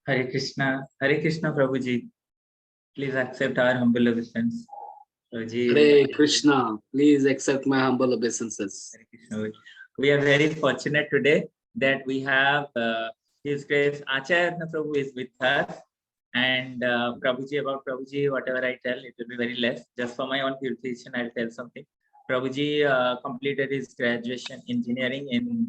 Hare Krishna, Prabhuji. Please accept our humble obeisance. Prabhuji. Hare Krishna, please accept my humble obeisances. Hare Krishna. We are very fortunate today that we have His Grace Acharya Prabhu is with us. And Prabhuji, about Prabhuji, whatever I tell, it will be very less. Just for my own purification, I'll tell something. Prabhuji completed his graduation engineering in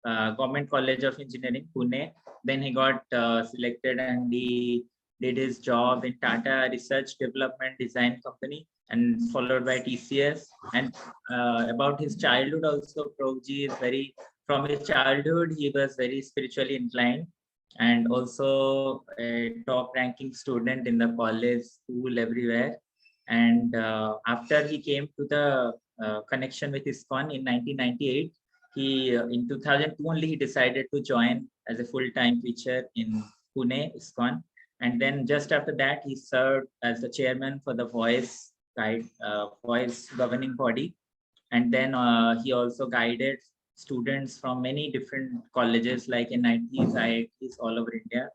Government College of Engineering, Pune. Then he got selected and he did his job in Tata Research Development Design Company and followed by TCS. And about his childhood also, Prabhuji is very, from his childhood, he was very spiritually inclined and also a top ranking student in the college, school, everywhere. And after he came to the connection with ISKCON in 1998, he in 2002 only he decided to join as a full-time preacher in Pune, ISKCON. And then just after that, he served as the chairman for the Voice governing body. And then he also guided students from many different colleges like NITs, IITs all over India.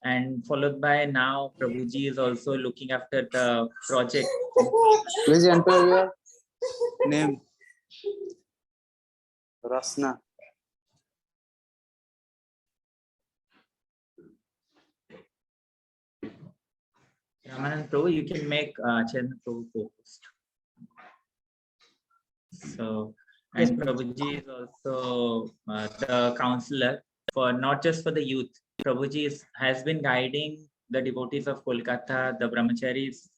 And followed by now, Prabhuji is also looking after the project. Please enter your name. Ratna. Ramanand Prabhu, you can make Chairman Prabhu co-host. So, and Prabhuji is also the counselor for not just for the youth. Prabhuji has been guiding the devotees of Kolkata, the brahmacharis,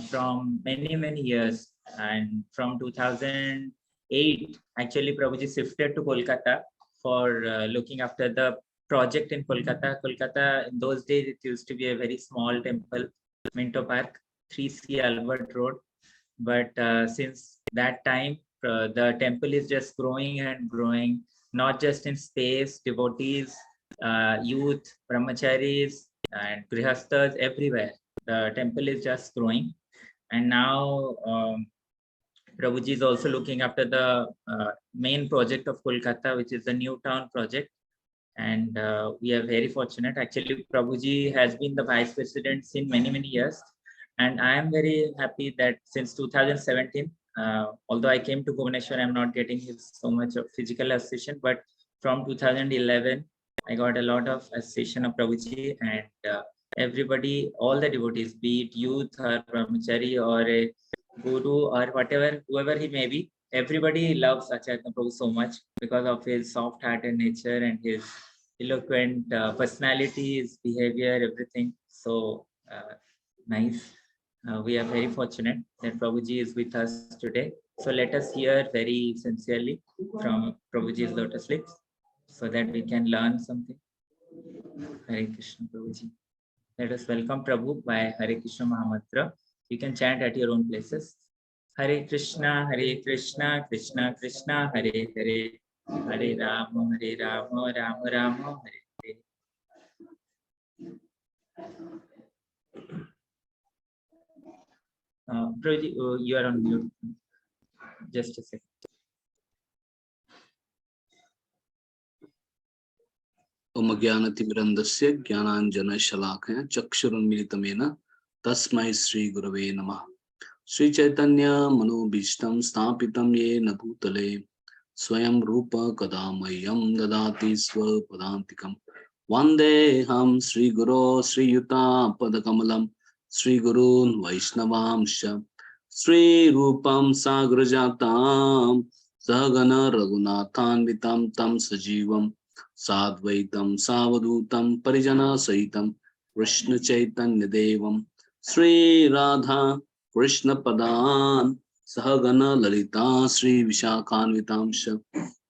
from many years. And from 2008, actually, Prabhuji shifted to Kolkata for looking after the project in Kolkata. Kolkata, in those days, it used to be a very small temple, Minto Park, 3C Albert Road. But since that time, the temple is just growing and growing, not just in space, devotees, youth, brahmacharis, and grihasthas, everywhere. The temple is just growing. And now Prabhuji is also looking after the main project of Kolkata, which is the New Town project. And we are very fortunate. Actually, Prabhuji has been the vice president since many years. And I am very happy that since 2017, although I came to Bhubaneswar, I'm not getting so much of physical association, but from 2011, I got a lot of association of Prabhuji, and everybody, all the devotees, be it youth or brahmachari or a guru or whatever, whoever he may be, everybody loves Acharya Prabhu so much because of his soft-hearted nature and his eloquent personality, his behavior, everything. So nice. We are very fortunate that Prabhuji is with us today. So let us hear very sincerely from Prabhuji's lotus lips so that we can learn something. Hare Krishna, Prabhuji. Let us welcome Prabhu by Hare Krishna Mahamantra. You can chant at your own places. Hare Krishna, Krishna Krishna, Hare Hare, Hare Rama, Rama Rama, Hare Hare. Prabhuji, you are on mute. Just a second. Om Jnanatimirandasya Jnananjana Shalakaya Chakshurunmilitamena Tasmai Sri Gurave Namah. Sri Chaitanya Manobhishtam Sthapitam Yena Bhutale Swayam Rupa Kadamayam Dadati Swapadantikam Vandeham Sri Guru Sri Yuta Padakamalam Sri Gurun Vaishnavamsha Sri Rupam Sagrajatam Sahagana Raghunathanvitam Tam Sajivam Sadvaitam Savadutam Parijana Sahitam Krishna Chaitanya Devam Sri Radha Krishna Padan Sahagana Lalita Sri Vishakhanvitamsha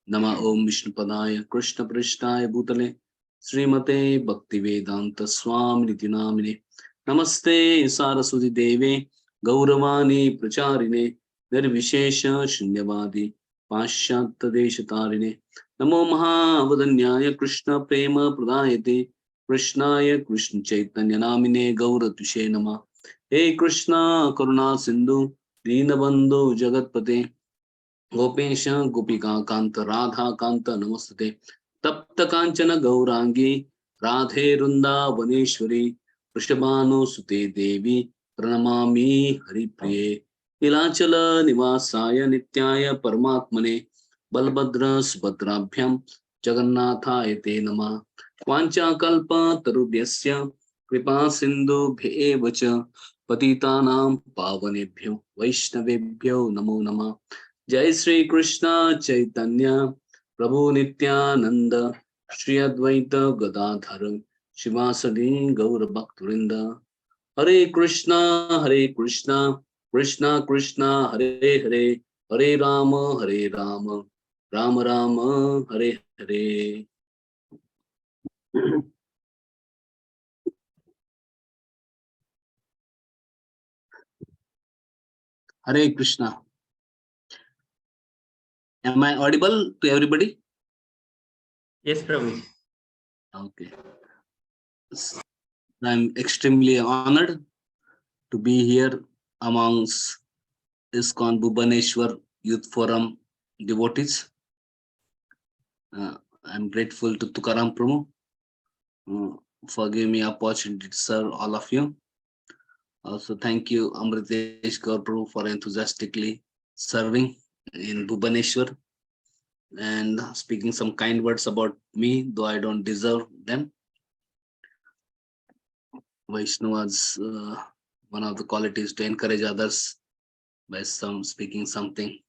Nama Om Vishnu Padaya Krishna Prishtaya Bhutale Srimate Bhaktivedanta Swami Nitinamine Namaste Saraswati Deve Gauravani Pracharine Nirvishesha Shunyavadi Pashyata Deshatarine Namo Mahavadanyaya Krishna Prema Pradayate Krishnaya Krishna Chaitanya Namine Gauratushe Nama Hey Krishna Karuna Sindhu Dinabandhu Jagatpate Gopesha Gopika Kanta Radha Kanta Namastate Tapta Kanchana Gaurangi Radhe Vrindavaneshwari Vrishabhanu Sute Devi Pranamami Haripriye Nilachala Nivasaya Nityaya Paramatmane Balbhadra Subhadrabhyam Jagannathaya Te Namah Vancha Kalpa Tarubhyasya Kripa Sindhu Bhevacha Patitanam Pavanebhyo Vaishnavebhyo Namo Namah Jai Sri Krishna Chaitanya Prabhu Nityananda Shri Advaita Gadadhara Shivasadi Gaura Bhaktarinda Hare Krishna Krishna Krishna Hare Hare Hare Rama Rama Rama Hare Hare. Hare Krishna. Am I audible to everybody? Yes, Prabhu. Okay. I'm extremely honored to be here amongst ISKCON Bhubaneswar Youth Forum devotees. I'm grateful to Tukaram Prabhu for giving me opportunity to serve all of you. Also, thank you Amritesh Gaur Prabhu for enthusiastically serving in Bhubaneswar and speaking some kind words about me, though I don't deserve them. Vaishnava's one of the qualities to encourage others by speaking something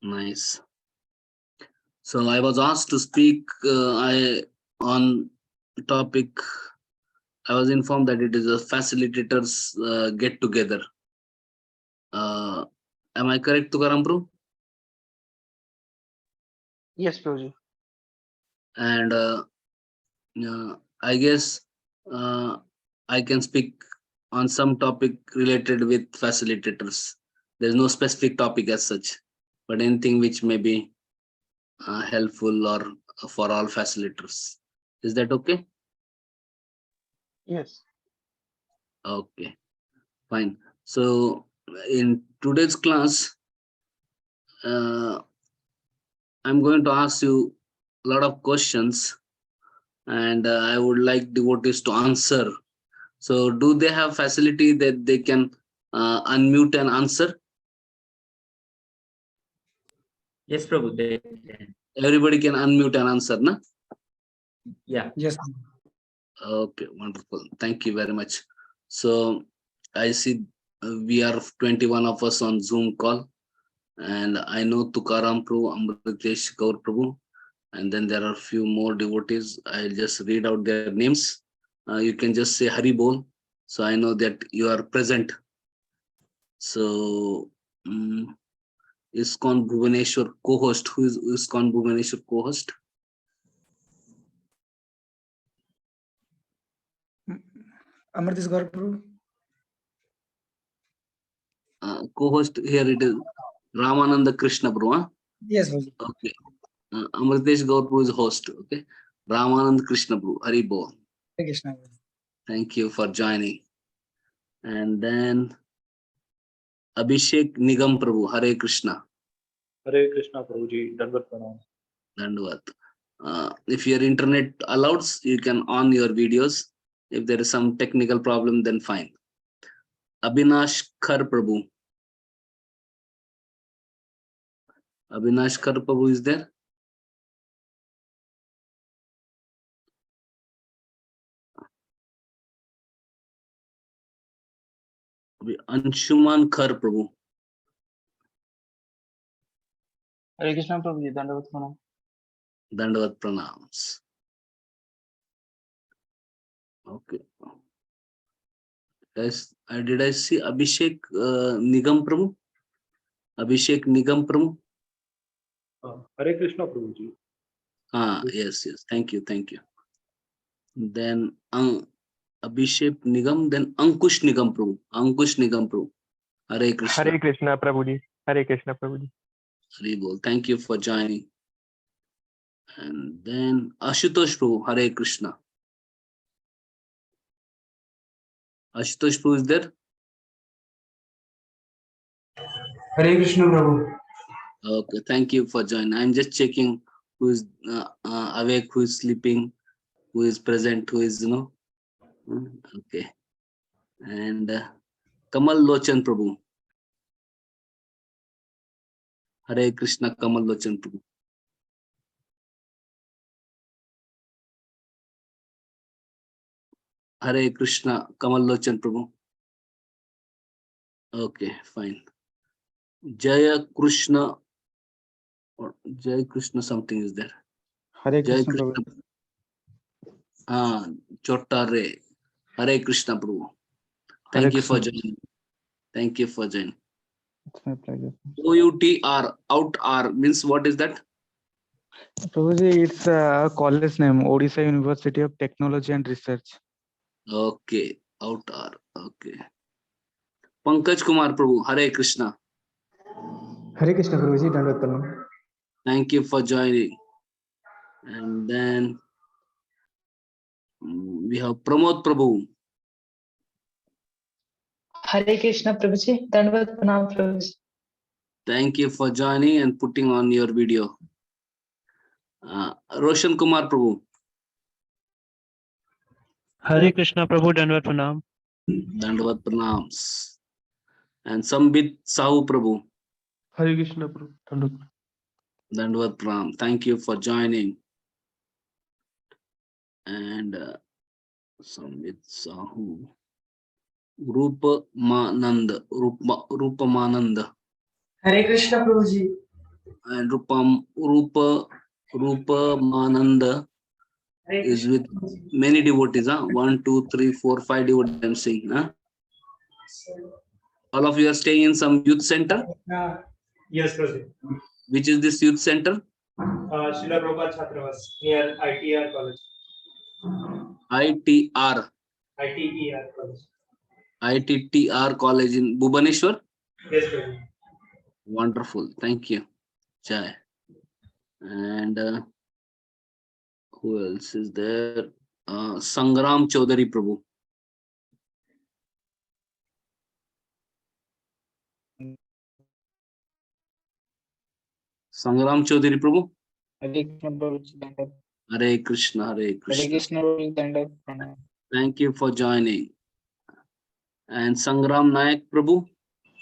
nice. So I was asked to speak on topic. I was informed that it is a facilitators get together. Am I correct, Tukaram Prabhu? Yes, Prabhuji. And I guess I can speak on some topic related with facilitators. There's no specific topic as such, but anything which may be helpful or for all facilitators. Is that okay? Yes. Okay, fine. So in today's class, I'm going to ask you a lot of questions and I would like devotees to answer. So do they have facility that they can unmute and answer? Yes, Prabhu. They can. Everybody can unmute and answer, na? Yeah. Yes. Okay, wonderful. Thank you very much. So I see we are 21 of us on Zoom call, and I know Tukaram Prabhu, Amritesh Gaur Prabhu, and then there are a few more devotees. I'll just read out their names. You can just say Hari Bol, so I know that you are present. So ISKCON Bhubaneswar co-host. Who is ISKCON Bhubaneswar co-host? Amritesh Gaur Prabhu. Co-host here it is Ramananda Krishna Prabhu. Huh? Yes, Prabhuji. Okay. Amritesh Gaur Prabhu is host. Okay. Ramanand Krishna Prabhu. Hari Bol. Hare Krishna. Thank you for joining. And then Abhishek Nigam Prabhu. Hare Krishna. Hare Krishna Prabhuji, Dandavat Pranam. Dandavat. If your internet allows, you can on your videos. If there is some technical problem, then fine. Abhinash Khar Prabhu. Abhinash Khar Prabhu is there? Anshuman Khar Prabhu. Hare Krishna Prabhuji, Dandavat Pranam. Dandavat Pranams. Okay. Yes, did I see Abhishek Nigam Prabhu? Abhishek Nigam Prabhu? Hare Krishna Prabhuji. Yes. Thank you. Then Abhishek Nigam, then Ankush Nigam Prabhu. Ankush Nigam Prabhu. Hare Krishna. Hare Krishna Prabhuji. Hare Krishna Prabhuji. Hari Bol. Thank you for joining. And then Ashutosh Prabhu. Hare Krishna. Ashutosh Prabhu is there? Hare Krishna Prabhu. Okay, thank you for joining. I'm just checking who is awake, who is sleeping, who is present, who is, okay. And Kamal Lochan Prabhu. Hare Krishna, Kamal Lochan Prabhu. Hare Krishna, Kamal Lochan Prabhu. Okay, fine. Jaya Krishna, or Jai Krishna something is there. Hare Jai Krishna Krishna. Prabhu. Chotare. Hare Krishna Prabhu. Hare Thank you for Krishna. joining. Thank you for joining. It's my pleasure. OUTR, out R means what is that? Prabhuji, it's a college name, Odisha University of Technology and Research. Okay, out R. Okay. Pankaj Kumar Prabhu, Hare Krishna. Hare Krishna Prabhuji, Dandavat Pranam. Thank you for joining. And then we have Pramod Prabhu. Hare Krishna Prabhuji, Dandavat Pranam Prabhuji. Thank you for joining and putting on your video. Roshan Kumar Prabhu. Hare Krishna Prabhu, Dandavat Pranam. Dandavat Pranams. And Sambit Sahu Prabhu. Hare Krishna Prabhu, Dandavat. Dandavat Pranam. Thank you for joining. And Sambit Sahu. Rupa Manand. Rupa Manand. Hare Krishna Prabhuji. And Rupa Mananda is with many devotees. 1, 2, 3, 4, 5 devotees I'm seeing. All of you are staying in some youth center. Yes, Prabhuji. Which is this youth center? Srila Prabhupada Chhatravas near ITR College. ITR. ITER College. ITTR College in Bhubaneswar. Yes, Prabhuji. Wonderful. Thank you. Jai. And who else is there? Sangram Chaudhary Prabhu. Sangram Chaudhary Prabhu. Hare Krishna Prabhuji, Dandavat. Hare Krishna, Hare Hare Krishna. Krishna Prabhuji, Dandavat Pranam. Thank you for joining. And Sangram Nayak Prabhu.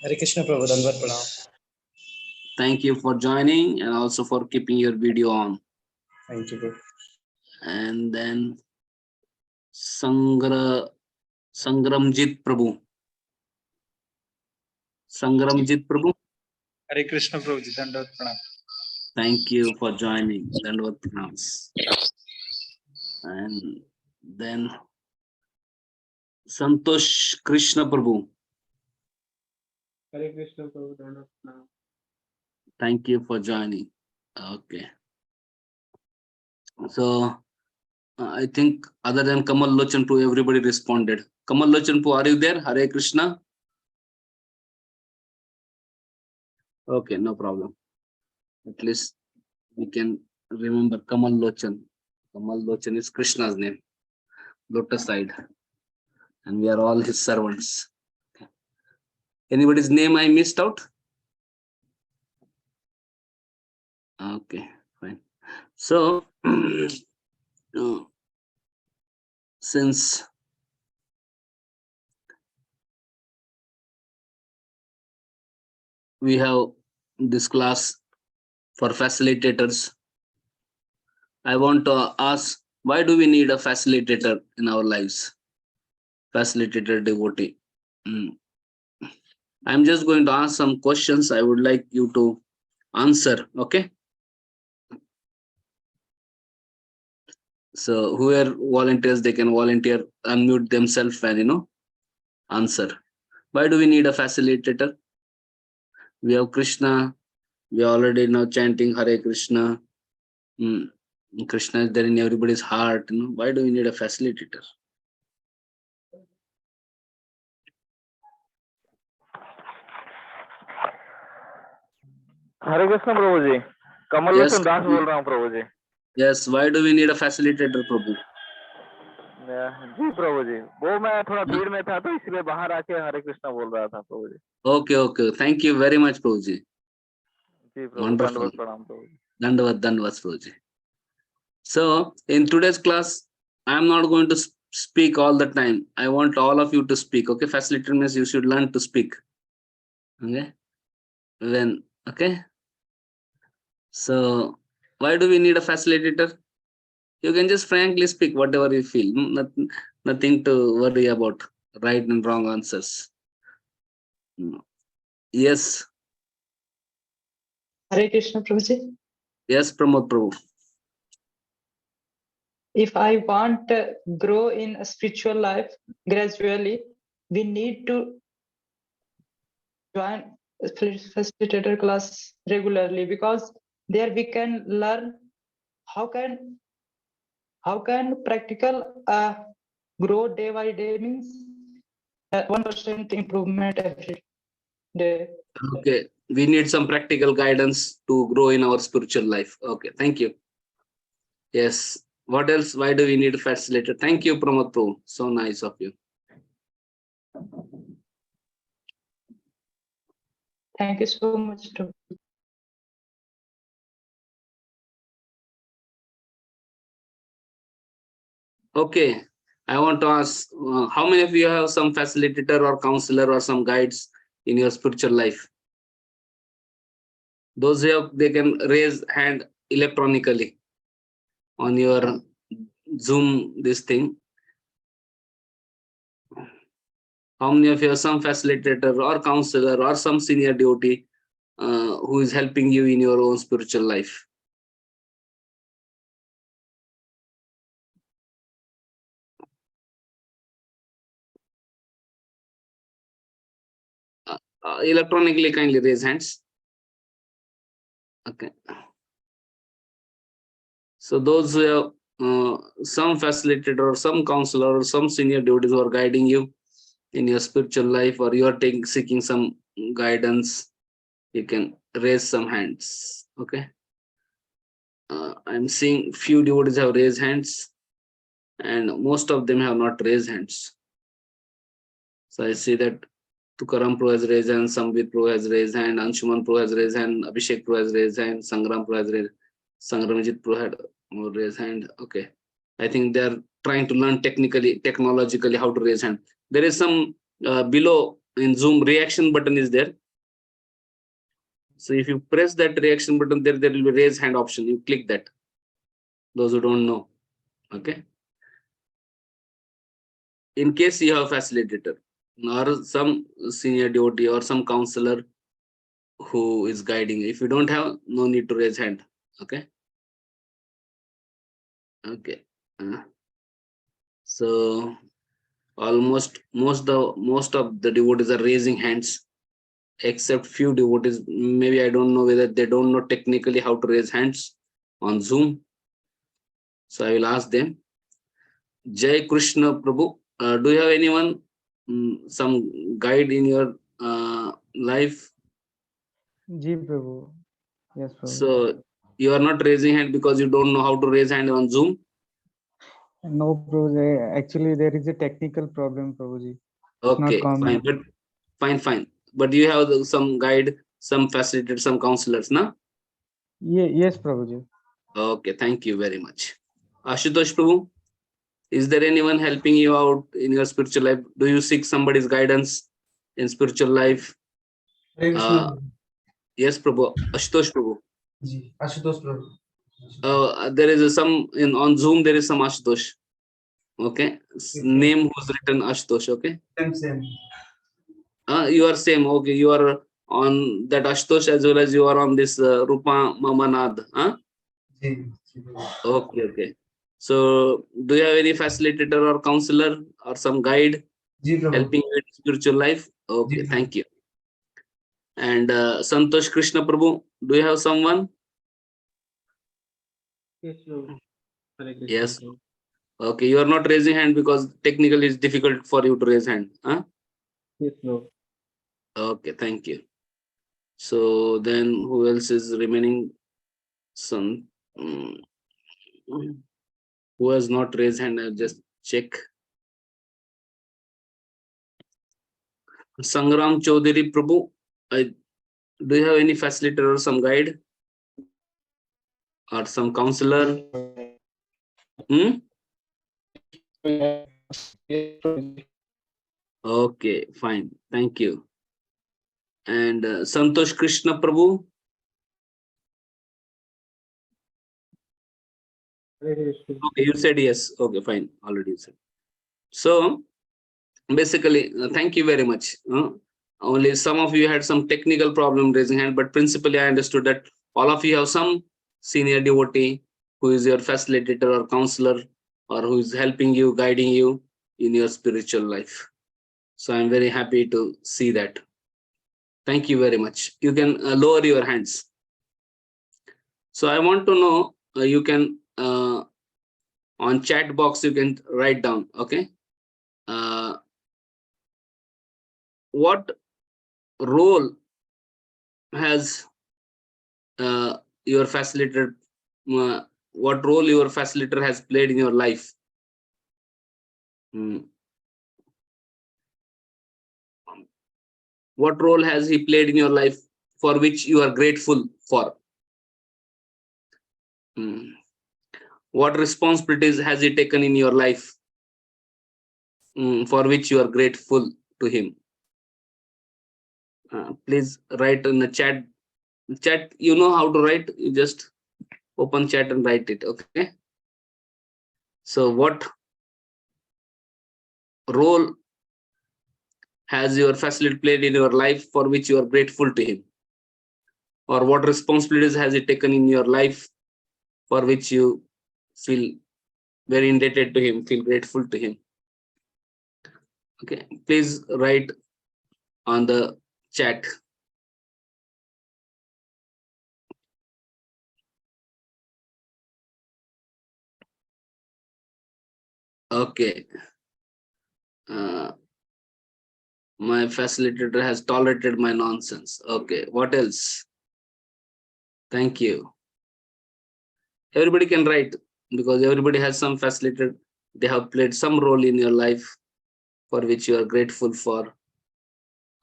Hare Krishna Prabhu, Dandavat Pranam. Thank you for joining and also for keeping your video on. Thank you, Prabhu. And then Sangramjit Prabhu. Sangramjit Prabhu. Hare Krishna Prabhuji, Dandavat Pranam. Thank you for joining. Dandavat Pranams. And then Santosh Krishna Prabhu. Hare Krishna Prabhu, Dandavat Pranam. Thank you for joining. Okay. So I think other than Kamal Lochan Prabhu, everybody responded. Kamal Lochan Prabhu, are you there? Hare Krishna. Okay, no problem. At least we can remember Kamal Lochan. Kamal Lochan is Krishna's name, lotus side, and we are all his servants. Okay. Anybody's name I missed out? Okay, fine. So since we have this class for facilitators, I want to ask, why do we need a facilitator in our lives? Facilitator devotee. I'm just going to ask some questions. I would like you to answer, okay? So whoever volunteers, they can volunteer, unmute themselves and answer. Why do we need a facilitator? We have Krishna. We are already now chanting Hare Krishna. Krishna is there in everybody's heart. Why do we need a facilitator? Hare Krishna Prabhu ji Kamal Yes, Lochan Das बोल रहा हूँ प्रभु जी yes, why do we need a facilitator, Prabhu? जी प्रभु जी वो मैं थोड़ा भीड़ में था तो इसलिए बाहर आके हरे कृष्ण बोल रहा था प्रभु जी Okay, okay. Thank you very much, Prabhuji. Ji Prabhu Wonderful. दंडवत प्रणाम प्रभु जी Dandavat, Prabhuji. So in today's class, I'm not going to speak all the time. I want all of you to speak. Okay, facilitator means you should learn to speak. Okay, okay. So why do we need a facilitator? You can just frankly speak whatever you feel. Nothing to worry about right and wrong answers. Yes, Hare Krishna Prabhuji. yes, Pramod Prabhu. If I want to grow in a spiritual life gradually, we need to join a facilitator class regularly, because there we can learn how can practical grow day by day, means 1% improvement every day. Okay, we need some practical guidance to grow in our spiritual life. Okay, thank you. Yes. What else? Why do we need a facilitator? Thank you, Pramod Prabhu. So nice of you. Thank you so much. Okay, I want to ask, how many of you have some facilitator or counselor or some guides in your spiritual life? Those who have, they can raise hand electronically on your Zoom, this thing. How many of you have some facilitator or counselor or some senior devotee who is helping you in your own spiritual life? Electronically, kindly raise hands. Okay. So those who have some facilitator or some counselor or some senior devotees who are guiding you in your spiritual life, or you are seeking some guidance, you can raise some hands. Okay. I'm seeing few devotees have raised hands, and most of them have not raised hands. So I see that Tukaram Pro has raised hand, Sambit Pro has raised hand, Anshuman Pro has raised hand, Abhishek Pro has raised hand, Sangram Pro has raised, Sangramjit Pro had raised hand. Okay. I think they are trying to learn technologically how to raise hand. There is some below in Zoom reaction button is there. So if you press that reaction button, there will be raise hand option. You click that. Those who don't know. Okay. In case you have a facilitator or some senior devotee or some counselor who is guiding, if you don't have, no need to raise hand. Okay. Okay. So almost most of the devotees are raising hands, except few devotees. Maybe I don't know whether they don't know technically how to raise hands on Zoom. So I will ask them. Jai Krishna Prabhu, do you have anyone, some guide in your life? Ji Prabhu. Yes, Prabhu. So you are not raising hand because you don't know how to raise hand on Zoom? No, Prabhuji. Actually, there is a technical problem, Prabhuji. Okay, common. fine, but fine. But you have some guide, some facilitator, some counselors, na? Yes, Prabhuji. Okay, thank you very much. Ashutosh Prabhu, is there anyone helping you out in your spiritual life? Do you seek somebody's guidance in spiritual life? Hare Krishna. Yes, Prabhu. Ashutosh Prabhu. Ji, Ashutosh Prabhu. There is some on Zoom. There is some Ashutosh. Okay, name who's written Ashutosh. Okay. Same. You are same. Okay, you are on that Ashutosh as well as you are on this Rupa Mamanad. Huh? Ji. Okay. So, do you have any facilitator or counselor or some guide Ji, Prabhu. helping you in spiritual life? Okay, Ji, thank you. And Santosh Krishna Prabhu, do you have someone? Yes, Prabhu. Hare Krishna, Yes. Prabhu. Okay, you are not raising hand because technically it's difficult for you to raise hand. Huh? Yes, Prabhu. Okay, thank you. So then who else is remaining? Some who has not raised hand? I'll just check. Sangram Chaudhary Prabhu, do you have any facilitator or some guide or some counselor? Okay, fine. Thank you. And Santosh Krishna Prabhu. Okay, you said yes. Okay, fine. Already you said. So basically, thank you very much. Only some of you had some technical problem raising hand, but principally I understood that all of you have some senior devotee who is your facilitator or counselor, or who is helping you, guiding you in your spiritual life. So I'm very happy to see that. Thank you very much. You can lower your hands. So I want to know, you can on chat box, you can write down, okay? What role has your facilitator, what role your facilitator has played in your life? What role has he played in your life for which you are grateful for? What responsibilities has he taken in your life for which you are grateful to him? Please write in the chat. Chat, you know how to write, you just open chat and write it, okay? So what role has your facilitator played in your life for which you are grateful to him? Or what responsibilities has he taken in your life for which you feel very indebted to him, feel grateful to him? Okay, please write on the chat. Okay. My facilitator has tolerated my nonsense. Okay, what else? Thank you. Everybody can write, because everybody has some facilitator. They have played some role in your life for which you are grateful for,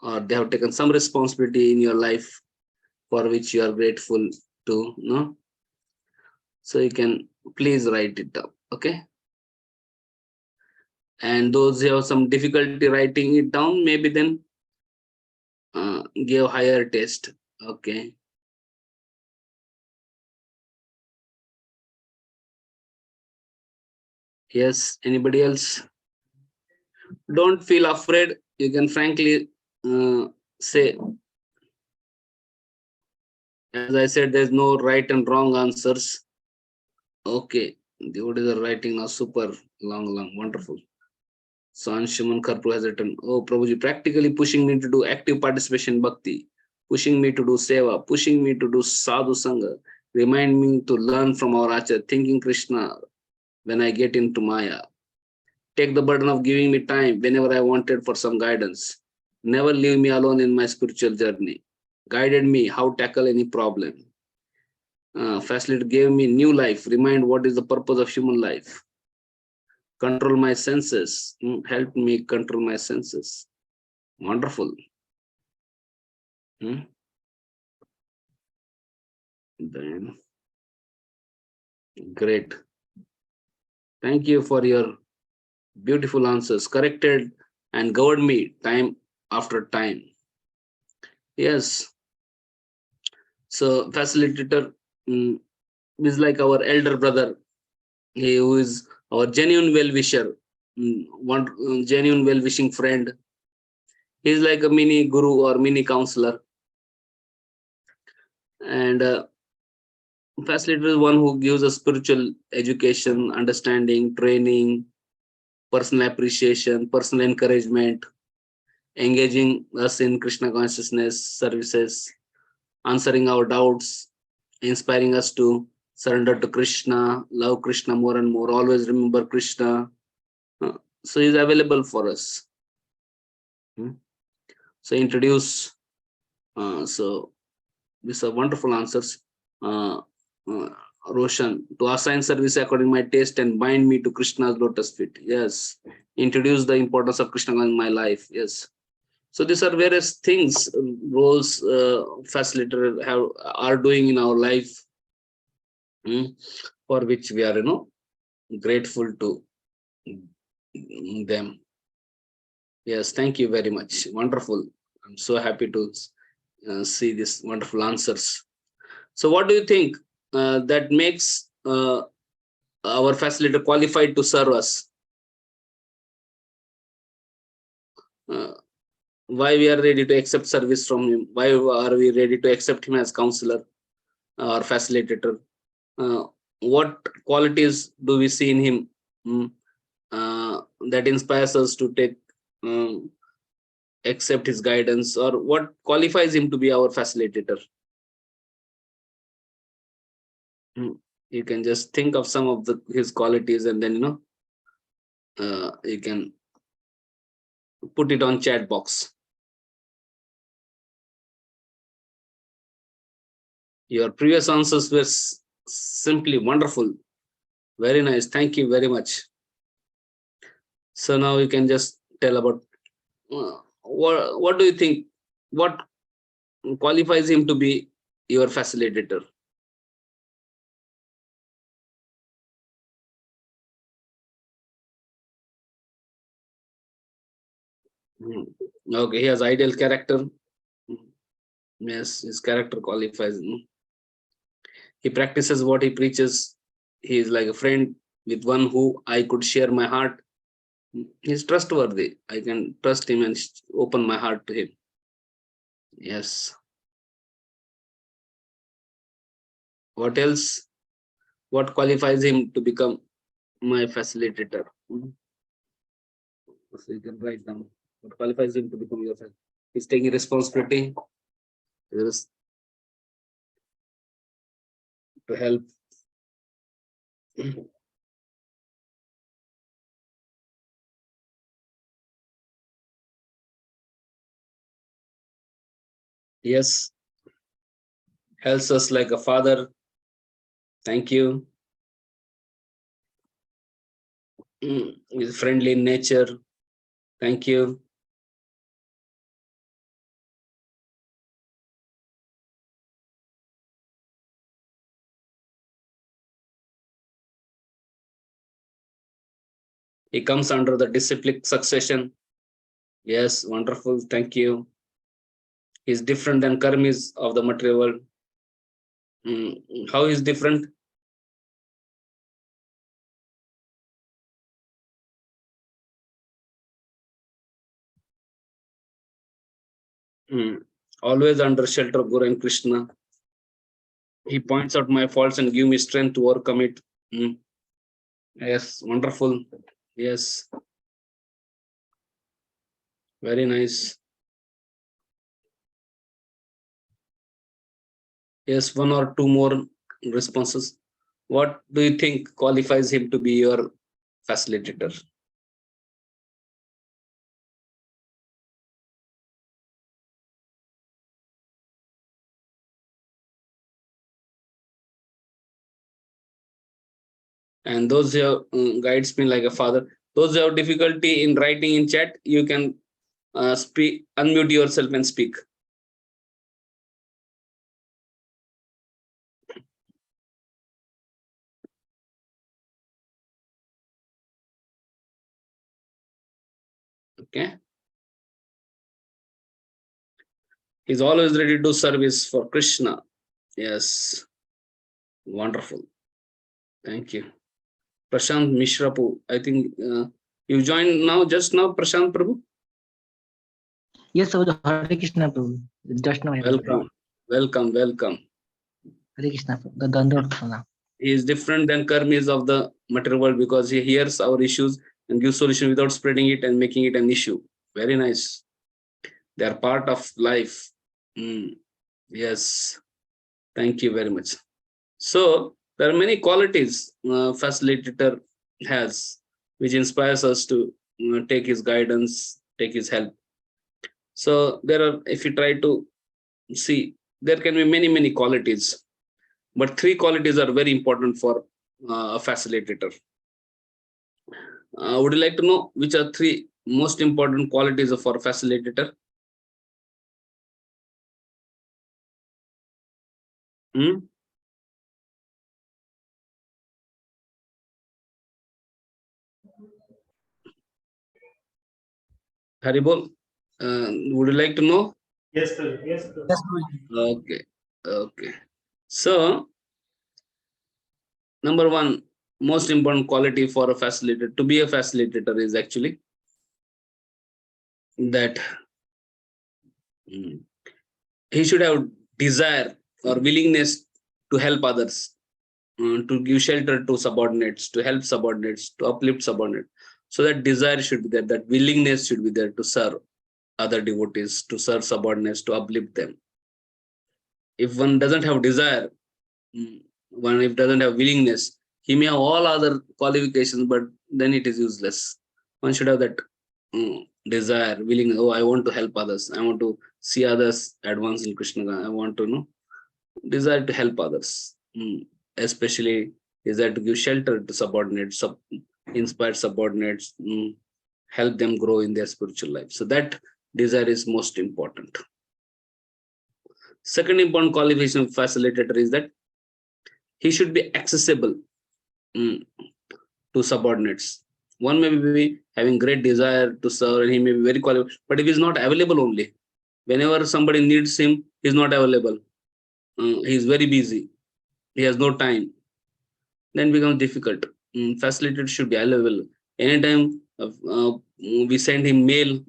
or they have taken some responsibility in your life for which you are grateful to, no? So you can please write it down, okay? And those who have some difficulty writing it down, maybe then give higher test, okay? Yes, anybody else? Don't feel afraid. You can frankly say, as I said, there's no right and wrong answers. Okay, what is the writing now? Super long, wonderful. So Anshuman Karpur has written, oh Prabhuji, practically pushing me to do active participation in bhakti, pushing me to do seva, pushing me to do sadhu sangha, remind me to learn from our Acharya, thinking Krishna when I get into Maya. Take the burden of giving me time whenever I wanted for some guidance. Never leave me alone in my spiritual journey. Guided me how to tackle any problem. Facilitator gave me new life. Remind what is the purpose of human life. Control my senses. Help me control my senses. Wonderful. Then, great. Thank you for your beautiful answers. Corrected and governed me time after time. Yes. So facilitator is like our elder brother. He who is our genuine well-wisher, one genuine well-wishing friend. He is like a mini guru or mini counselor. And facilitator is one who gives us spiritual education, understanding, training, personal appreciation, personal encouragement, engaging us in Krishna consciousness services, answering our doubts, inspiring us to surrender to Krishna, love Krishna more and more, always remember Krishna. So he's available for us. So introduce. So these are wonderful answers. Roshan, to assign service according to my taste and bind me to Krishna's lotus feet. Yes. Introduce the importance of Krishna in my life. Yes. So these are various things, roles facilitator are doing in our life, for which we are, grateful to them. Yes, thank you very much. Wonderful. I'm so happy to see these wonderful answers. So what do you think that makes our facilitator qualified to serve us? Why we are ready to accept service from him? Why are we ready to accept him as counselor or facilitator? What qualities do we see in him that inspires us to take accept his guidance, or what qualifies him to be our facilitator? You can just think of some of his qualities, and then you can put it on chat box. Your previous answers were simply wonderful. Very nice. Thank you very much. So now you can just tell about what do you think? What qualifies him to be your facilitator? Okay, he has ideal character. Yes, his character qualifies. He practices what he preaches. He is like a friend with one who I could share my heart. He's trustworthy. I can trust him and open my heart to him. Yes. What else? What qualifies him to become my facilitator? So you can write down what qualifies him to become your facilitator. He's taking responsibility to help. Yes, helps us like a father. Thank you. He's friendly in nature. Thank you. He comes under the disciplic succession. Yes, wonderful. Thank you. He's different than karmis of the material world. How is different? Always under shelter of Guru and Krishna. He points out my faults and give me strength to overcome it. Yes, wonderful. Yes. Very nice. Yes, one or two more responses. What do you think qualifies him to be your facilitator? And those who guides me like a father. Those who have difficulty in writing in chat, you can speak, unmute yourself and speak. Okay. He's always ready to do service for Krishna. Yes. Wonderful. Thank you. Prashant Mishrapu. I think you joined now, just now, Prashant Prabhu? Yes, sir. Hare Krishna, Prabhu. Just now. Welcome. Welcome. Welcome. Hare Krishna, Prabhu. He is different than karmis of the material world because he hears our issues and gives solution without spreading it and making it an issue. Very nice. They are part of life. Yes. Thank you very much. So there are many qualities facilitator has, which inspires us to take his guidance, take his help. So there are, if you try to see, there can be many qualities, but three qualities are very important for a facilitator. Would you like to know which are three most important qualities for a facilitator? Haribol, would you like to know? Yes, Prabhuji. Yes, Prabhuji. Yes, Prabhuji. Okay. Okay. So, number one, most important quality for a facilitator, to be a facilitator, is actually that he should have desire or willingness to help others, to give shelter to subordinates, to help subordinates, to uplift subordinates. So that desire should be there, that willingness should be there to serve other devotees, to serve subordinates, to uplift them. If one doesn't have desire, one if doesn't have willingness, he may have all other qualifications, but then it is useless. One should have that desire, willingness. Oh, I want to help others. I want to see others advance in Krishna. I want to know desire to help others, especially desire to give shelter to subordinates, inspire subordinates, help them grow in their spiritual life. So that desire is most important. Second important qualification of facilitator is that he should be accessible to subordinates. One may be having great desire to serve and he may be very qualified, but if he's not available only, whenever somebody needs him, he's not available. He's very busy. He has no time. Then it becomes difficult. Facilitator should be available. Anytime we send him mail,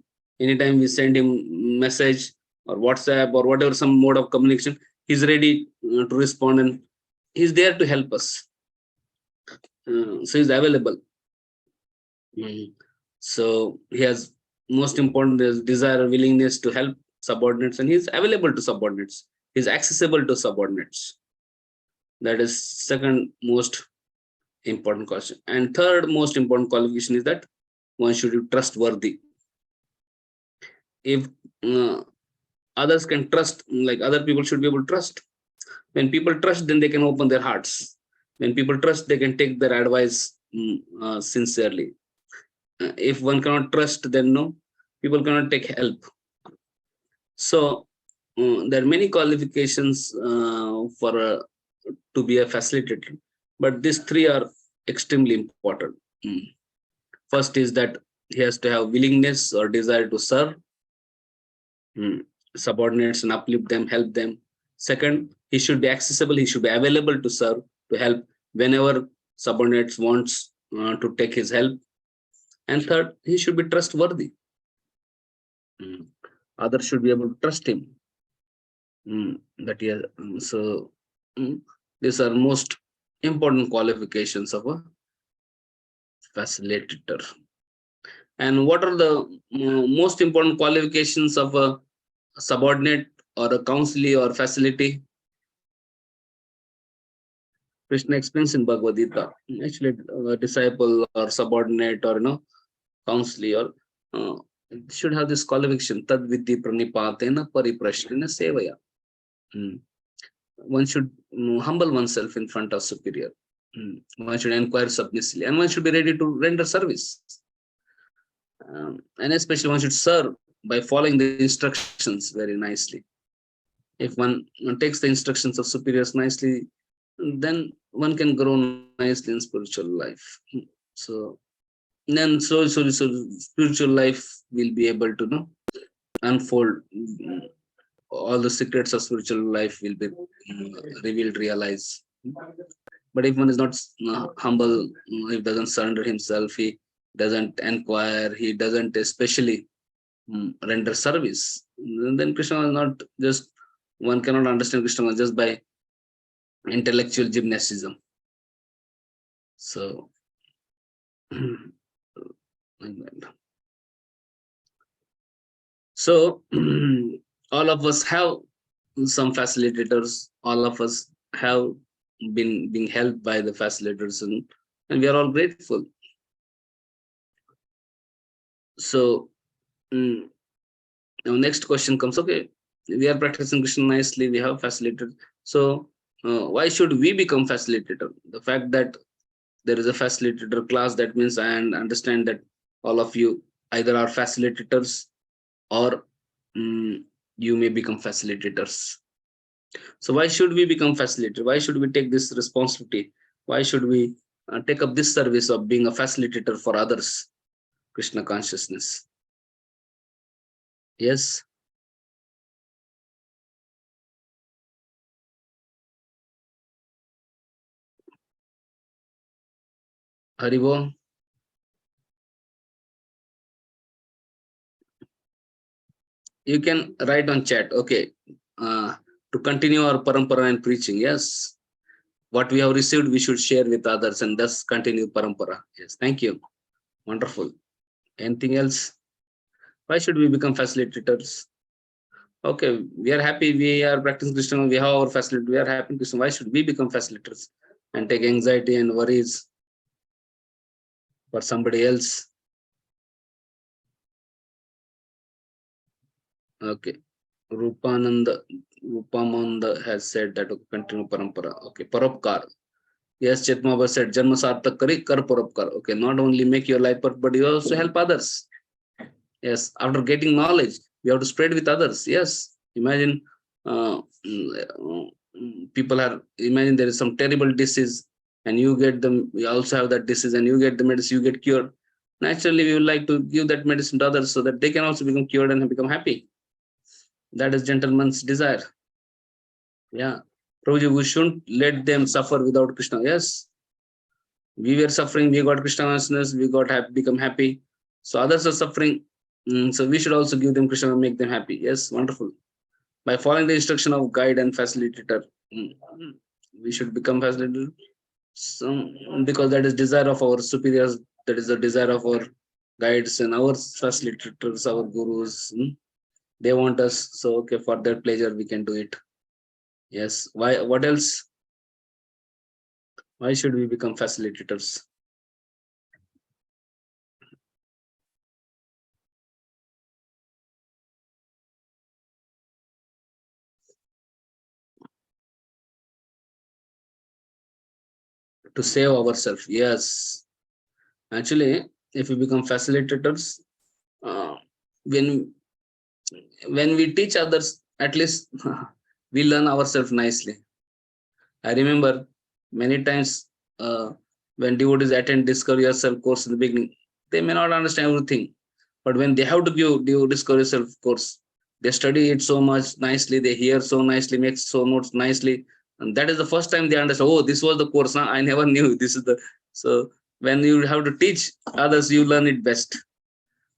anytime we send him message or WhatsApp or whatever, some mode of communication, he's ready to respond and he's there to help us. So he's available. So he has most important is desire, willingness to help subordinates, and he's available to subordinates. He's accessible to subordinates. That is second most important question. And third most important qualification is that one should be trustworthy. If others can trust, like other people should be able to trust. When people trust, then they can open their hearts. When people trust, they can take their advice sincerely. If one cannot trust, then no, people cannot take help. So there are many qualifications for to be a facilitator, but these three are extremely important. First is that he has to have willingness or desire to serve subordinates and uplift them, help them. Second, he should be accessible, he should be available to serve, to help whenever subordinates wants to take his help. And third, he should be trustworthy. Others should be able to trust him. So these are most important qualifications of a facilitator. And what are the most important qualifications of a subordinate or a counselee or facility? Krishna explains in Bhagavad Gita. Actually, a disciple or subordinate or counselee or should have this qualification. Tad vidhi pranipatena pariprashrina sevaya. One should humble oneself in front of superior. One should inquire submissively, and one should be ready to render service. And especially one should serve by following the instructions very nicely. If one takes the instructions of superiors nicely, then one can grow nicely in spiritual life. So then slowly, spiritual life will be able to unfold. All the secrets of spiritual life will be revealed, realized. But if one is not humble, he doesn't surrender himself, he doesn't inquire, he doesn't especially render service, then Krishna is not just, one cannot understand Krishna just by intellectual gymnasium. So so all of us have some facilitators, all of us have been being helped by the facilitators, and we are all grateful. So now next question comes, okay, we are practicing Krishna nicely, we have facilitated, so why should we become facilitator? The fact that there is a facilitator class, that means I understand that all of you either are facilitators or you may become facilitators. So why should we become facilitator? Why should we take this responsibility? Why should we take up this service of being a facilitator for others, Krishna consciousness? Yes. Haribo. You can write on chat. Okay. To continue our parampara and preaching. Yes. What we have received, we should share with others and thus continue parampara. Yes. Thank you. Wonderful. Anything else? Why should we become facilitators? Okay, we are happy. We are practicing Krishna. We have our facility. We are happy in Krishna. Why should we become facilitators and take anxiety and worries for somebody else? Okay. Rupananda has said that continue parampara. Okay, paropkar. Yes, Chetmaba said Janma sarthak kari kar paropkar. Okay, not only make your life perfect, but you also help others. Yes, after getting knowledge, we have to spread with others. Yes, imagine people are, imagine there is some terrible disease and you get them, you also have that disease and you get the medicine, you get cured. Naturally, we would like to give that medicine to others so that they can also become cured and become happy. That is gentleman's desire. Yeah. Prabhuji, we shouldn't let them suffer without Krishna. Yes. We were suffering, we got Krishna consciousness, we got happy, become happy. So others are suffering. So we should also give them Krishna and make them happy. Yes, wonderful. By following the instruction of guide and facilitator, we should become facilitator. So, because that is desire of our superiors, that is the desire of our guides and our facilitators, our gurus. They want us. So, okay, for their pleasure, we can do it. Yes. Why? What else? Why should we become facilitators? To save ourselves. Yes. Actually, if we become facilitators, when we teach others, at least we learn ourselves nicely. I remember many times when devotees attend Discover Yourself course in the beginning, they may not understand everything. But when they have to give Discover Yourself course, they study it so much nicely, they hear so nicely, make so notes nicely. And that is the first time they understand, oh, this was the course. Huh? I never knew this is the. So when you have to teach others, you learn it best.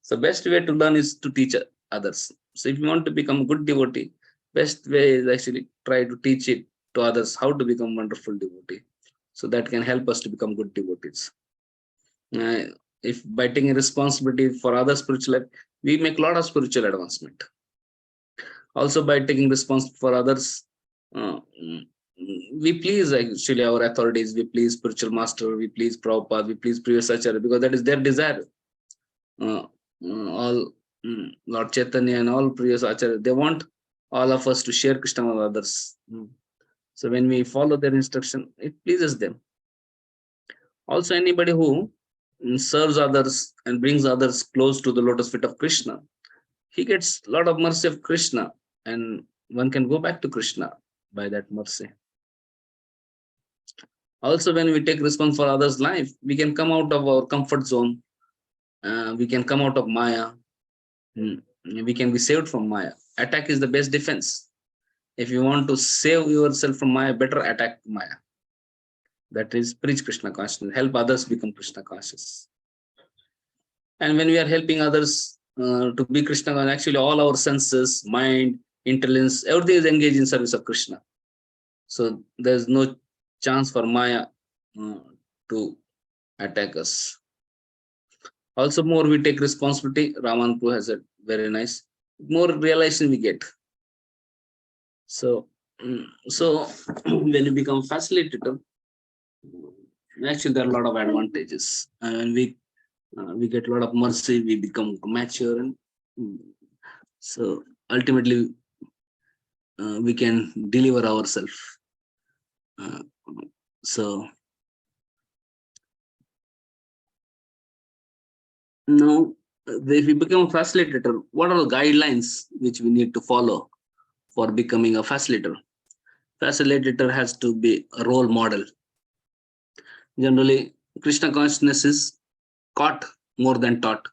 So best way to learn is to teach others. So if you want to become a good devotee, best way is actually try to teach it to others how to become wonderful devotee. So that can help us to become good devotees. If by taking responsibility for other spiritual life, we make a lot of spiritual advancement. Also by taking responsibility for others, we please actually our authorities, we please spiritual master, we please Prabhupada, we please previous Acharya, because that is their desire. All Lord Chaitanya and all previous Acharya, they want all of us to share Krishna with others. So when we follow their instruction, it pleases them. Also, anybody who serves others and brings others close to the lotus feet of Krishna, he gets a lot of mercy of Krishna, and one can go back to Krishna by that mercy. Also, when we take response for others' life, we can come out of our comfort zone. We can come out of Maya. We can be saved from Maya. Attack is the best defense. If you want to save yourself from Maya, better attack Maya. That is preach Krishna consciousness, help others become Krishna conscious. And when we are helping others to be Krishna conscious, actually all our senses, mind, intelligence, everything is engaged in service of Krishna. So there's no chance for Maya to attack us. Also, more we take responsibility, Raman Prabhu has said, very nice, more realization we get. So when you become facilitator, actually there are a lot of advantages, and we get a lot of mercy, we become mature, and so ultimately we can deliver ourselves. So now, if we become a facilitator, what are the guidelines which we need to follow for becoming a facilitator? Facilitator has to be a role model. Generally, Krishna consciousness is caught more than taught.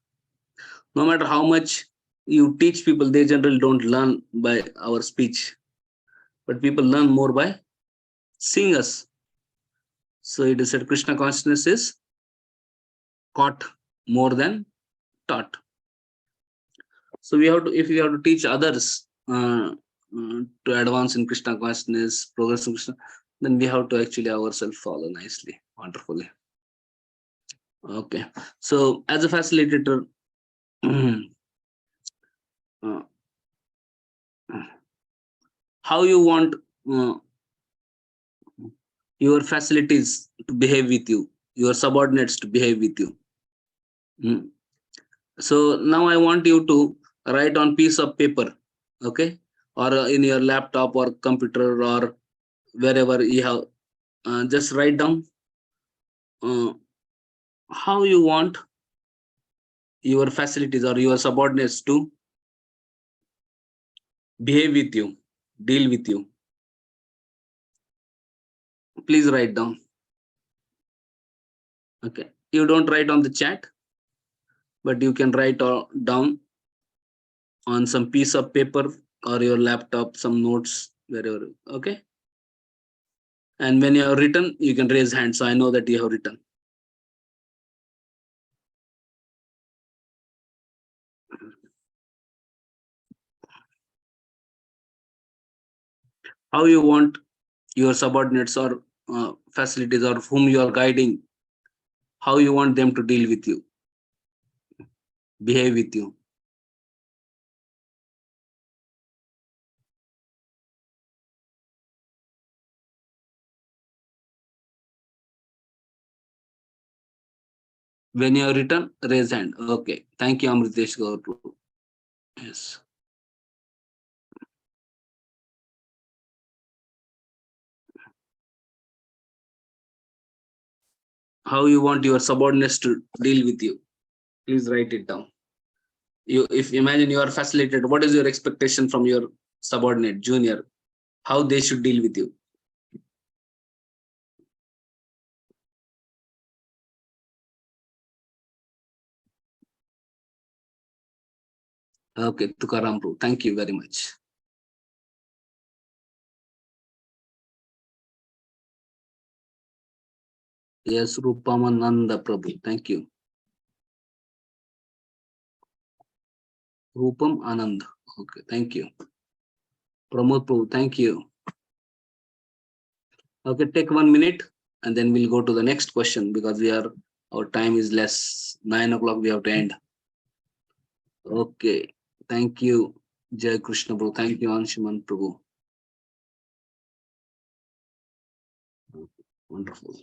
No matter how much you teach people, they generally don't learn by our speech, but people learn more by seeing us. So it is said Krishna consciousness is caught more than taught. So we have to, if we have to teach others to advance in Krishna consciousness, progress in Krishna, then we have to actually ourselves follow nicely, wonderfully. Okay. So as a facilitator, how you want your facilities to behave with you, your subordinates to behave with you. So now I want you to write on piece of paper, okay, or in your laptop or computer or wherever you have, just write down how you want your facilities or your subordinates to behave with you, deal with you. Please write down. Okay, you don't write on the chat, but you can write down on some piece of paper or your laptop, some notes, wherever. Okay. And when you have written, you can raise hand, so I know that you have written. How you want your subordinates or facilities or whom you are guiding, how you want them to deal with you, behave with you. When you have written, raise hand. Okay. Thank you, Amritesh Gaur. Yes. How you want your subordinates to deal with you. Please write it down. You, if imagine you are facilitated, what is your expectation from your subordinate, junior, how they should deal with you? Okay, Tukaram Prabhu, thank you very much. Yes, Rupamananda Prabhu, thank you. Rupam Anand, okay, thank you. Pramod Prabhu, thank you. Okay, take 1 minute and then we'll go to the next question because our time is less. 9 o'clock we have to end. Okay, thank you, Jai Krishna Prabhu, thank you, Anshuman Prabhu. Wonderful.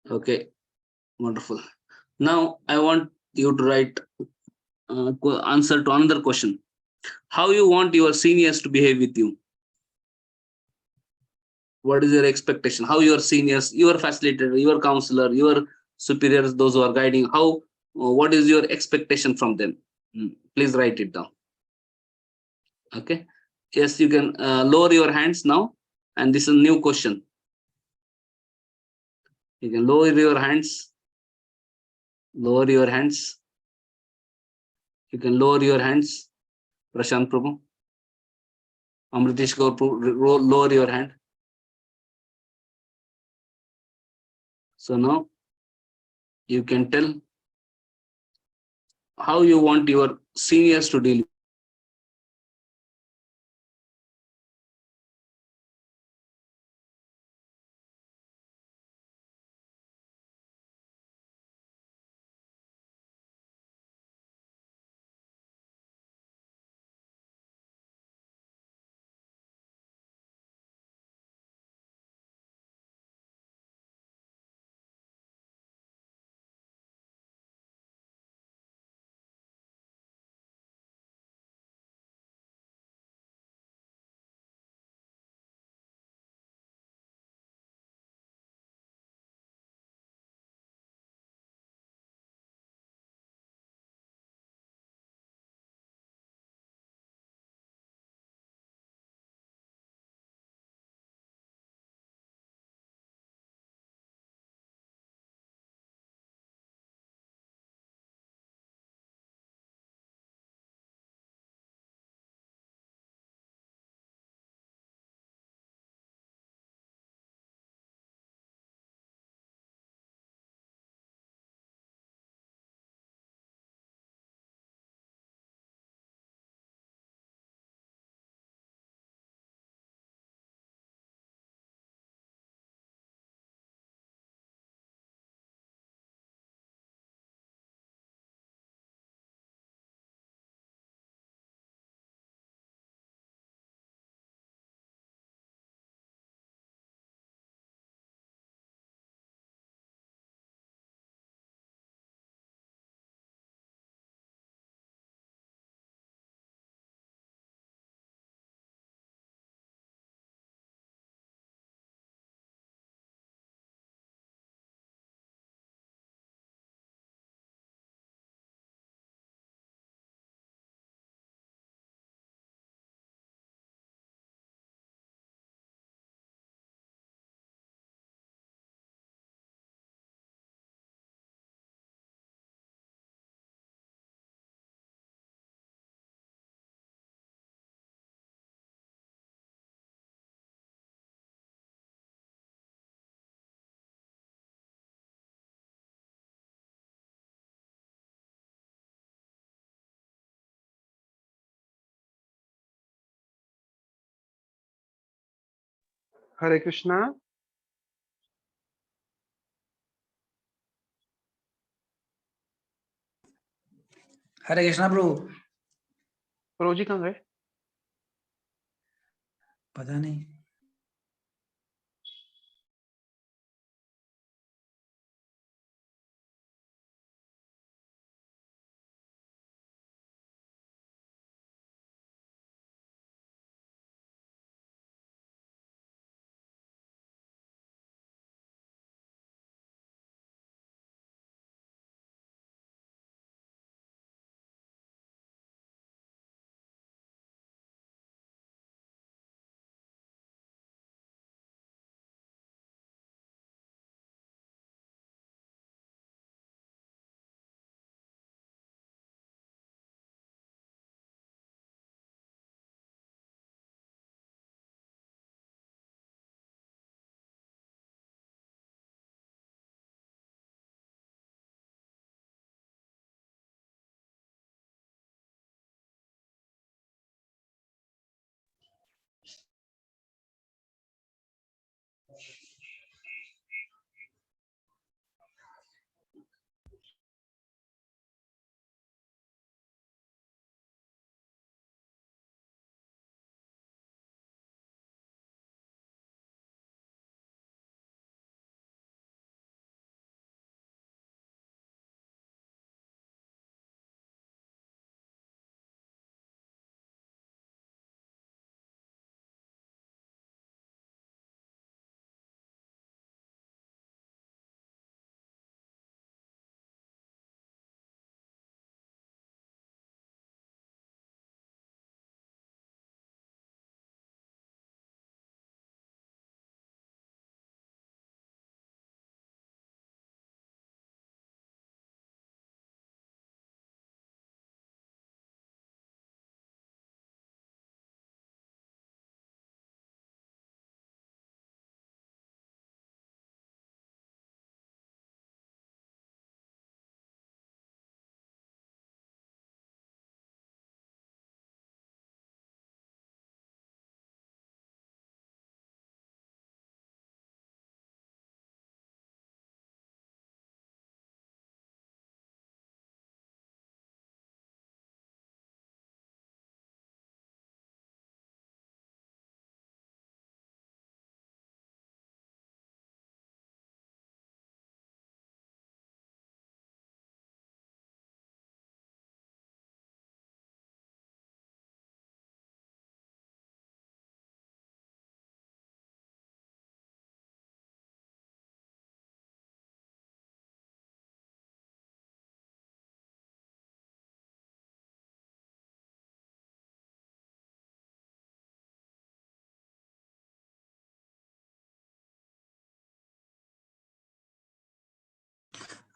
Okay, wonderful. Now I want you to write answer to another question. How you want your seniors to behave with you? What is your expectation? How your seniors, your facilitator, your counselor, your superiors, those who are guiding, how, what is your expectation from them? Please write it down. Okay. Yes, you can lower your hands now. And this is a new question. You can lower your hands. Lower your hands. You can lower your hands. Prashant Prabhu. Amritesh Gaur Prabhu, lower your hand. So now you can tell how you want your seniors to deal Hare Krishna. हरे कृष्णा प्रभु। प्रभु जी कहाँ गए? पता नहीं।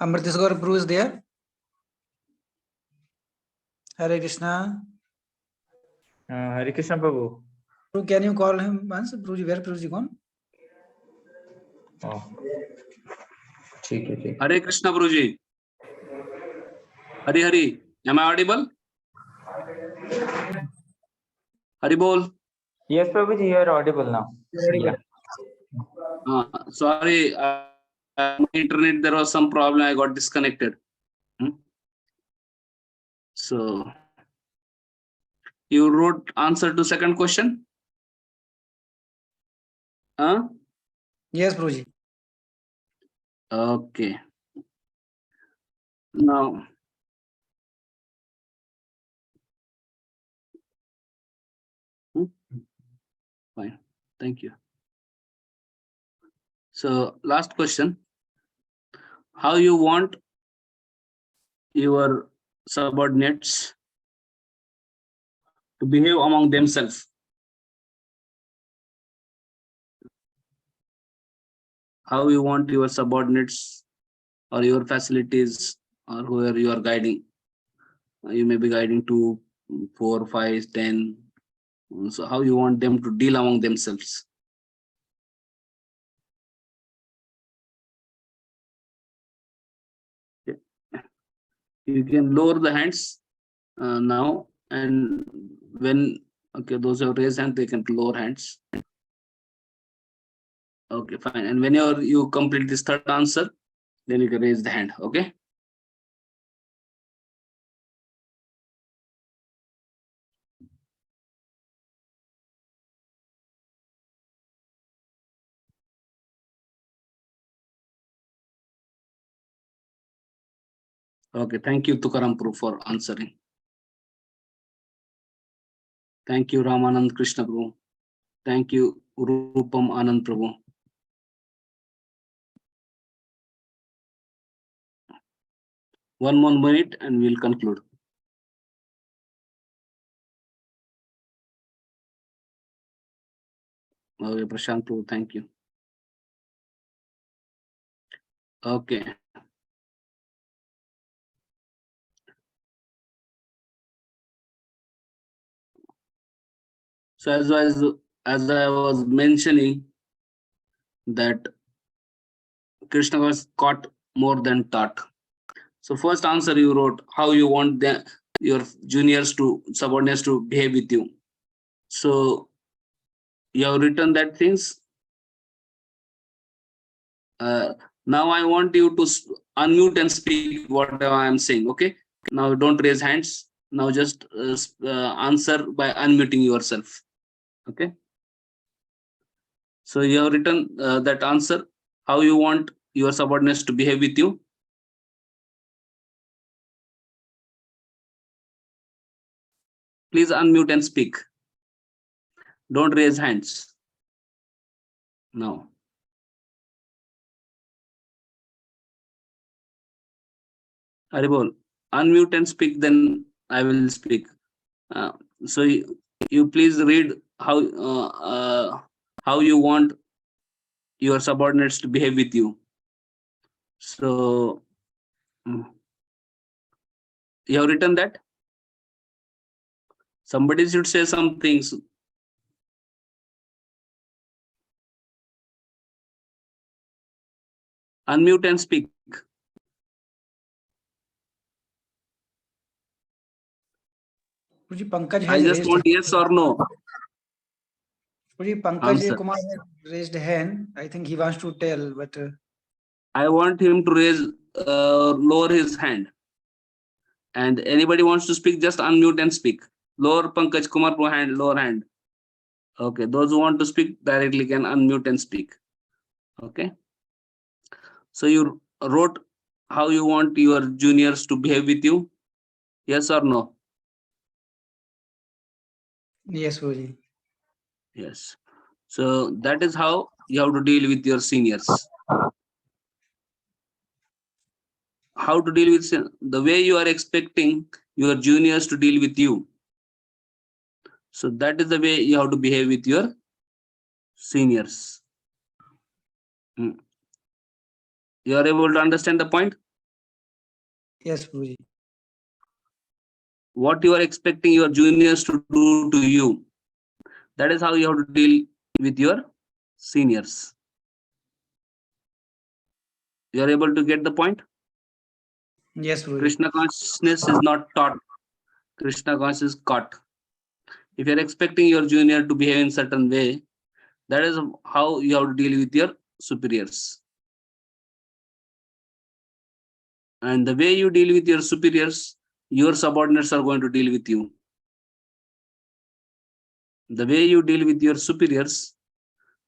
Amritisgar Prabhu is there. Hare Krishna. Hare Krishna Prabhu. Prabhu, can you call him once? Prabhuji, where Prabhuji gone? Oh. ठीक है ठीक. Hare Krishna Guruji. Hari Hari. Am I audible? Hari Bol. Yes Prabhuji, you are audible now. Yeah. Sorry, my internet, there was some problem. I got disconnected. So, you wrote answer to second question? Yes, Prabhuji. Okay. Now, fine. Thank you. So, last question. How you want your subordinates to behave among themselves? How you want your subordinates or your facilities or whoever you are guiding? You may be guiding to 4, 5, 10. So how you want them to deal among themselves? You can lower the hands now, and when those who have raised hands, they can lower hands. Okay, fine. And whenever you complete this third answer, then you can raise the hand. Okay. Okay. Thank you, Tukaram Prabhu, for answering. Thank you, Ramanand Krishna Prabhu. Thank you, Rupam Anand Prabhu. One more minute and we'll conclude. Okay, Prashant Prabhu, thank you. Okay. So as I was mentioning that Krishna was caught more than taught. So first answer you wrote how you want your juniors to subordinates to behave with you. So you have written that things. Now I want you to unmute and speak whatever I am saying. Okay. Now don't raise hands. Now just answer by unmuting yourself. Okay. So you have written that answer, how you want your subordinates to behave with you. Please unmute and speak. Don't raise hands. No. Haribol, unmute and speak, then I will speak. So you please read how you want your subordinates to behave with you. So you have written that? Somebody should say some things. Unmute and speak. Pankaj I has just want yes or no. Pankaj Kumar has raised hand. I think he wants to tell, but I want him to raise lower his hand. And anybody wants to speak, just unmute and speak. Lower Pankaj Kumar hand, lower hand. Okay, those who want to speak directly can unmute and speak. Okay. So you wrote how you want your juniors to behave with you. Yes or no? yes, Guruji. Yes. So that is how you have to deal with your seniors. How to deal with the way you are expecting your juniors to deal with you. So that is the way you have to behave with your seniors. You are able to understand the point? Yes, Guruji. What you are expecting your juniors to do to you, that is how you have to deal with your seniors. You are able to get the point? Yes, Guruji. Krishna consciousness is not taught. Krishna consciousness is caught. If you are expecting your junior to behave in certain way, that is how you have to deal with your superiors. And the way you deal with your superiors, your subordinates are going to deal with you. The way you deal with your superiors,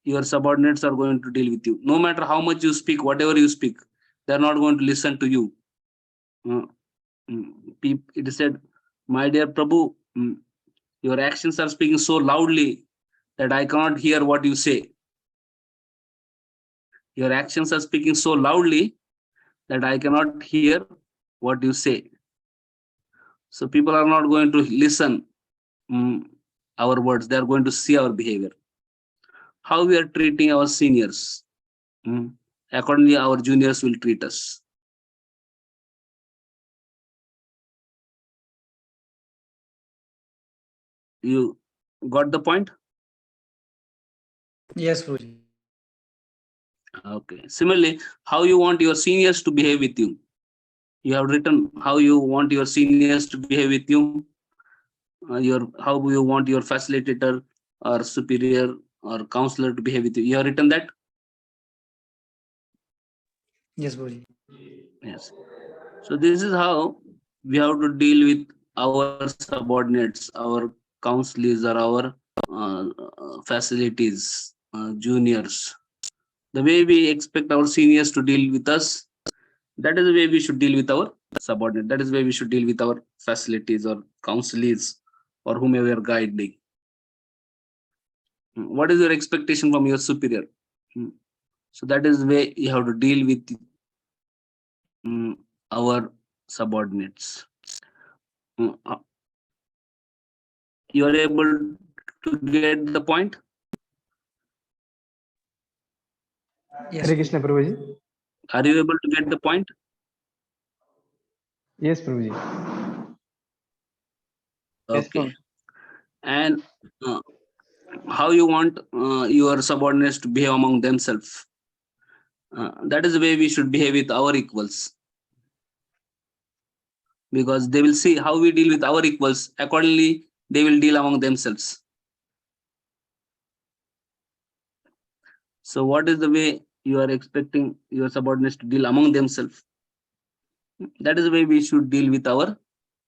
your subordinates are going to deal with you. No matter how much you speak, whatever you speak, they are not going to listen to you. It is said, my dear Prabhu, your actions are speaking so loudly that I cannot hear what you say. Your actions are speaking so loudly that I cannot hear what you say. So people are not going to listen our words. They are going to see our behavior. How we are treating our seniors. Accordingly, our juniors will treat us. You got the point? Yes, Guruji. Okay. Similarly, how you want your seniors to behave with you. You have written how you want your seniors to behave with you. How you want your facilitator or superior or counselor to behave with you. You have written that? Yes, Prabhuji. Yes. So this is how we have to deal with our subordinates, our counselors, or our facilities, juniors. The way we expect our seniors to deal with us, that is the way we should deal with our subordinate. That is the way we should deal with our facilities or counselors or whomever we are guiding. What is your expectation from your superior? So that is the way you have to deal with our subordinates. You are able to get the point? Yes, Hare Prabhuji. Krishna Prabhuji. Are you able to get the point? Yes, Prabhuji. Yes, Okay. Prabhuji. And how you want your subordinates to behave among themselves? That is the way we should behave with our equals. Because they will see how we deal with our equals. Accordingly, they will deal among themselves. So what is the way you are expecting your subordinates to deal among themselves? That is the way we should deal with our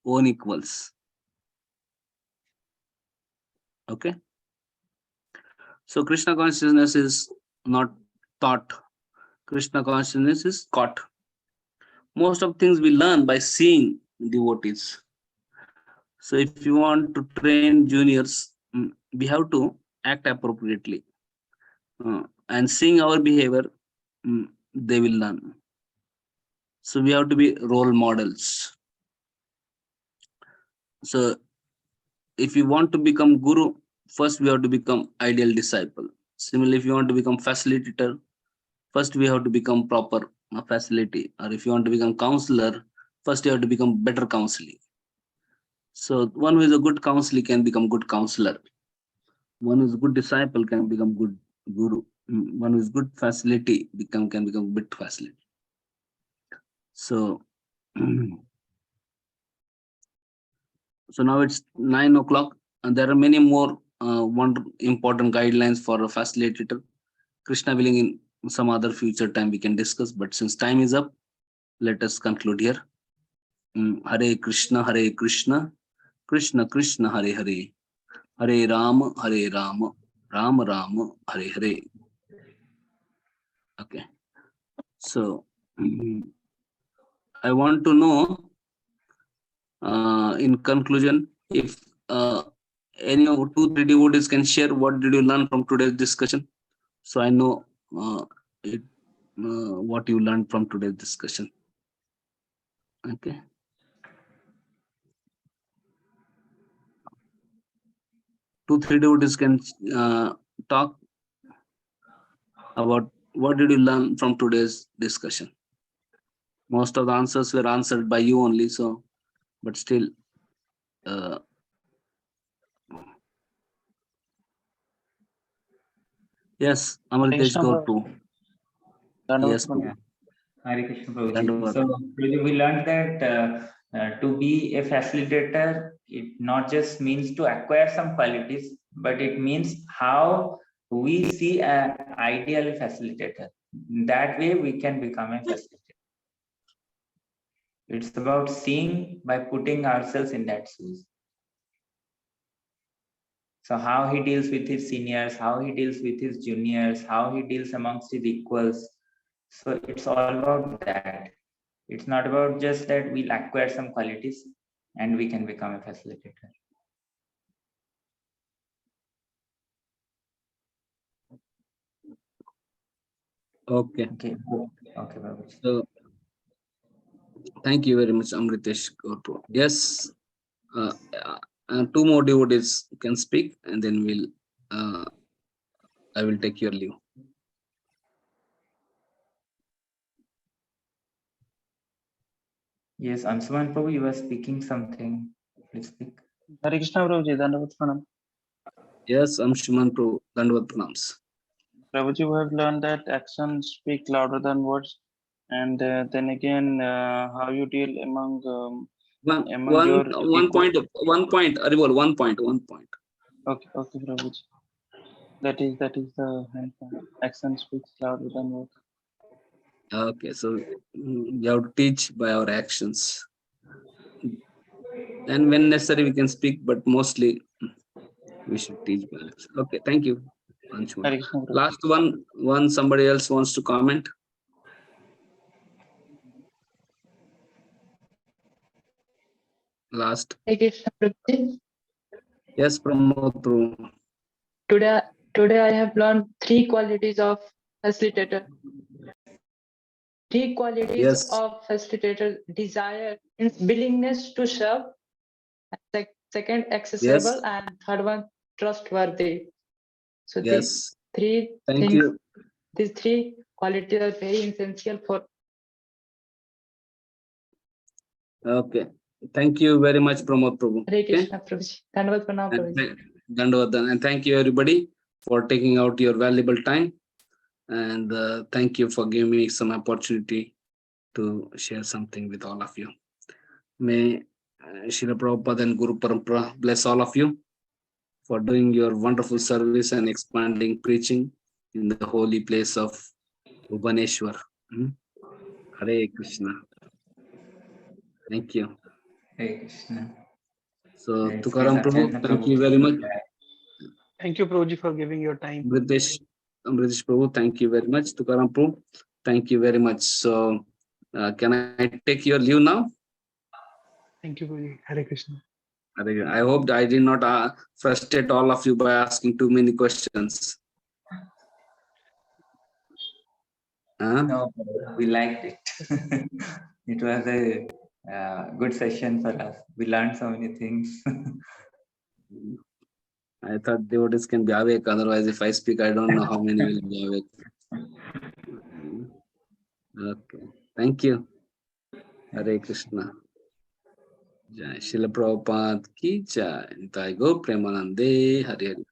own equals. Okay. So Krishna consciousness is not taught. Krishna consciousness is caught. Most of things we learn by seeing devotees. So if you want to train juniors, we have to act appropriately. And seeing our behavior, they will learn. So we have to be role models. So if you want to become guru, first we have to become ideal disciple. Similarly, if you want to become facilitator, first we have to become proper facility. Or if you want to become counselor, first you have to become better counseling. So one who is a good counselor can become good counselor. One who is a good disciple can become good guru. One who is good facility can become good facility. So so now it's 9 o'clock, and there are many more important guidelines for a facilitator. Krishna willing, in some other future time we can discuss, but since time is up, let us conclude here. Hare Krishna, Krishna Krishna, Hare Hare, Hare Rama, Rama Rama, Hare Hare. Okay. So I want to know, in conclusion, if any of 2-3 devotees can share what did you learn from today's discussion, so I know what you learned from today's discussion. Okay. Two, three devotees can talk about what did you learn from today's discussion. Most of the answers were answered by you only, so but still. Yes, Amardesh, go to. Yes, Prabhu. Hare Krishna Prabhuji. Dandavat. So Prabhuji, we learned that to be a facilitator, it not just means to acquire some qualities, but it means how we see an ideal facilitator. That way we can become a facilitator. It's about seeing by putting ourselves in that shoes. So how he deals with his seniors, how he deals with his juniors, how he deals amongst his equals. So it's all about that. It's not about just that we'll acquire some qualities and we can become a facilitator. Okay. Okay. Okay, Prabhu. So thank you very much, Amritesh. Yes, 2 more devotees can speak, and then we'll I will take your leave. Yes, Ansuman Prabhu, you were speaking something. Please speak. Hare Krishna Prabhuji, Dandavat Pranam. Yes, Anshuman Prabhu, Dandavat Pranams. Prabhuji, we have learned that actions speak louder than words, and then again, how you deal among your One point, Aribol, 1 point. Okay, Prabhuji. That is the hand point. Action speaks louder than words. Okay, so we have to teach by our actions. And when necessary, we can speak, but mostly we should teach by actions. Okay, thank you. Anshuman. Hare Krishna, Prabhuji. Last one somebody else wants to comment. Last. Hare Krishna, Prabhuji. Yes, Pramod Prabhu. Today I have learned 3 qualities of facilitator. 3 qualities Yes. of facilitator: desire, means willingness to serve; second, accessible; Yes. and third one, trustworthy. So these Yes. 3 Thank things, you. these 3 qualities are very essential for. Okay. Thank you very much, Pramod Prabhu. Hare Okay. Krishna, Prabhuji. Dhanavad pranam, And Prabhuji. Dandavadan. And thank you everybody for taking out your valuable time. And thank you for giving me some opportunity to share something with all of you. May Srila Prabhupada and Guru Parampara bless all of you for doing your wonderful service and expanding preaching in the holy place of Bhubaneswar. Hare Krishna. Thank you. Hare Krishna. So, Let's Tukaram give Prabhu, Ratna thank Prabhu you very much. Thank you, Prabhuji, for giving your time. British Prabhu, thank you very much. Tukaram Prabhu, thank you very much. So, can I take your leave now? Thank you, Prabhuji. Hare Krishna. I hope I did not frustrate all of you by asking too many questions. No, we liked it. It was a good session for us. We learned so many things. I thought devotees can be awake. Otherwise, if I speak, I don't know how many will be awake. Okay. Thank you. Hare Krishna. Jai Srila Prabhupada ki jai. Nitai Gaur Premanande. Hare Hare.